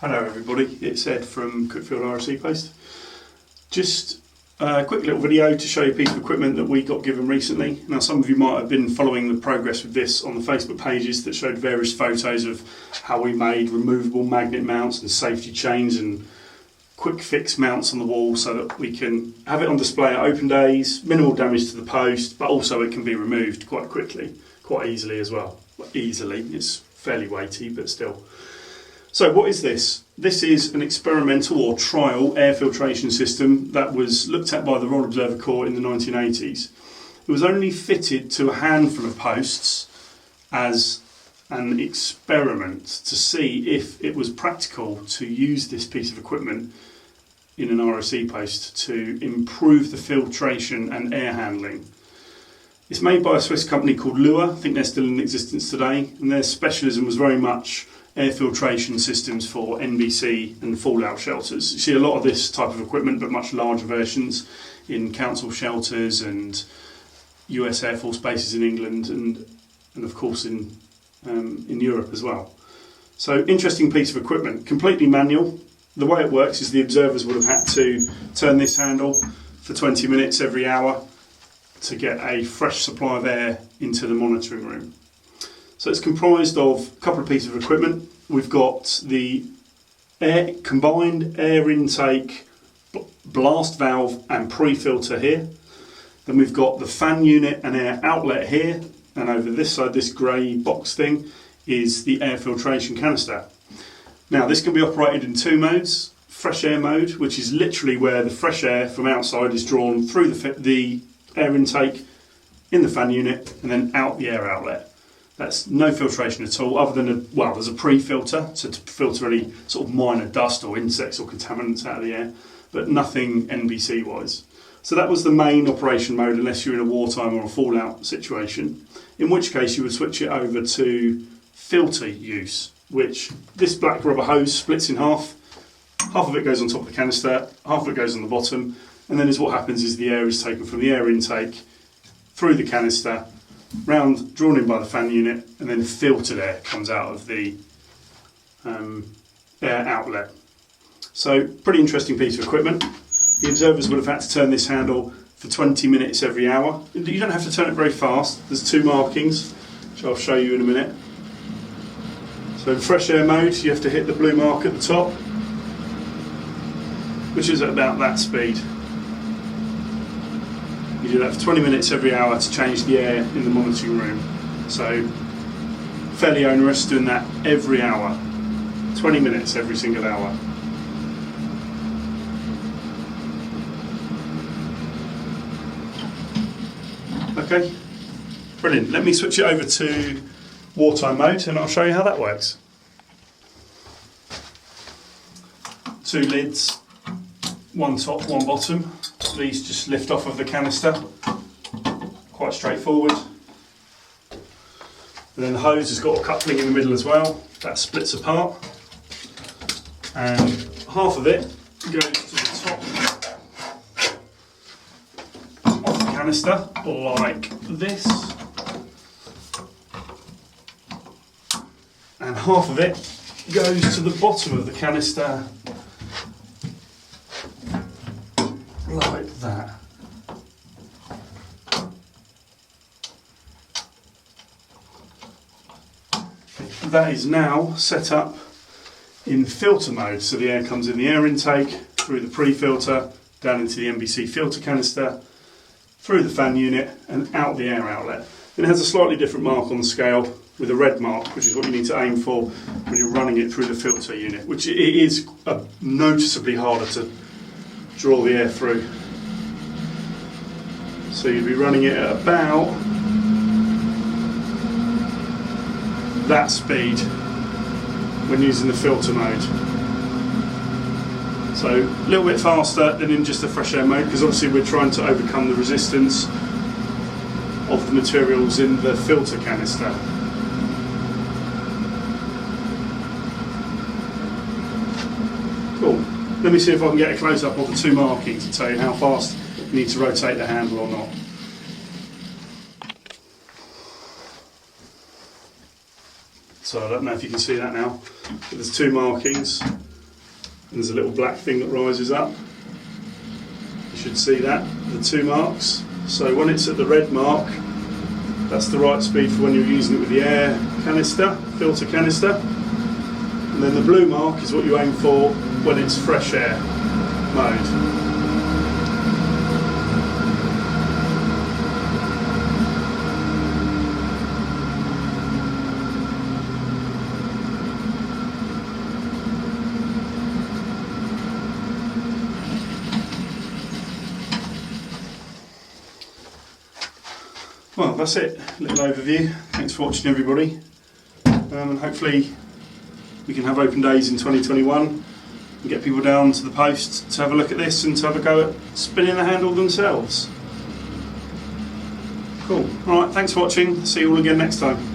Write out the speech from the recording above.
Hello everybody, it's Ed from Cuckfield RSC Post. Just a quick little video to show you a piece of equipment that we got given recently. Now some of you might have been following the progress with this on the Facebook pages that showed various photos of how we made removable magnet mounts and safety chains and quick fix mounts on the wall so that we can have it on display at open days, minimal damage to the post, but also it can be removed quite quickly, quite easily as well. Easily, it's fairly weighty but still. So what is this? This is an experimental or trial air filtration system that was looked at by the Royal Observer Corps in the 1980s. It was only fitted to a handful of posts as an experiment to see if it was practical to use this piece of equipment in an RSC post to improve the filtration and air handling. It's made by a Swiss company called LUWA. I think they're still in existence today, and their specialism was very much air filtration systems for NBC and fallout shelters. You see a lot of this type of equipment, but much larger versions in council shelters and US Air Force bases in England and of course in Europe as well. So interesting piece of equipment, completely manual. The way it works is the observers would have had to turn this handle for 20 minutes every hour to get a fresh supply of air into the monitoring room. So it's comprised of a couple of pieces of equipment. We've got the combined air intake blast valve and pre-filter here. Then we've got the fan unit and air outlet here. And over this side, this grey box thing, is the air filtration canister. Now this can be operated in two modes. Fresh air mode, which is literally where the fresh air from outside is drawn through the air intake in the fan unit and then out the air outlet. That's no filtration at all, other than, there's a pre-filter, so to filter any sort of minor dust or insects or contaminants out of the air, but nothing NBC-wise. So that was the main operation mode, unless you're in a wartime or a fallout situation, in which case you would switch it over to filter use, which this black rubber hose splits in half. Half of it goes on top of the canister, half of it goes on the bottom, and then what happens is the air is taken from the air intake through the canister, drawn in by the fan unit, and then filtered air comes out of the air outlet. So pretty interesting piece of equipment. The observers would have had to turn this handle for 20 minutes every hour. You don't have to turn it very fast. There's two markings, which I'll show you in a minute. So in fresh air mode, you have to hit the blue mark at the top, which is at about that speed. You do that for 20 minutes every hour to change the air in the monitoring room. So fairly onerous, doing that every hour. 20 minutes every single hour. Okay, brilliant. Let me switch it over to wartime mode and I'll show you how that works. Two lids, one top, one bottom. These just lift off of the canister, quite straightforward. And then the hose has got a coupling in the middle as well, that splits apart. And half of it goes to the top of the canister, like this. And half of it goes to the bottom of the canister, like that. That is now set up in filter mode, so the air comes in the air intake, through the pre-filter, down into the NBC filter canister, through the fan unit and out the air outlet. It has a slightly different mark on the scale with a red mark, which is what you need to aim for when you're running it through the filter unit, which it is noticeably harder to draw the air through. So you'd be running it at about that speed when using the filter mode. So a little bit faster than in just the fresh air mode, because obviously we're trying to overcome the resistance of the materials in the filter canister. Cool. Let me see if I can get a close-up of the two markings to tell you how fast you need to rotate the handle or not. So I don't know if you can see that now, but there's two markings. There's a little black thing that rises up. You should see that, the 2 marks. So when it's at the red mark, that's the right speed for when you're using it with the air canister, filter canister. And then the blue mark is what you aim for when it's fresh air mode. Well, that's it, little overview. Thanks for watching, everybody. And hopefully we can have open days in 2021 and get people down to the post to have a look at this and to have a go at spinning the handle themselves. Cool. Alright, thanks for watching. See you all again next time.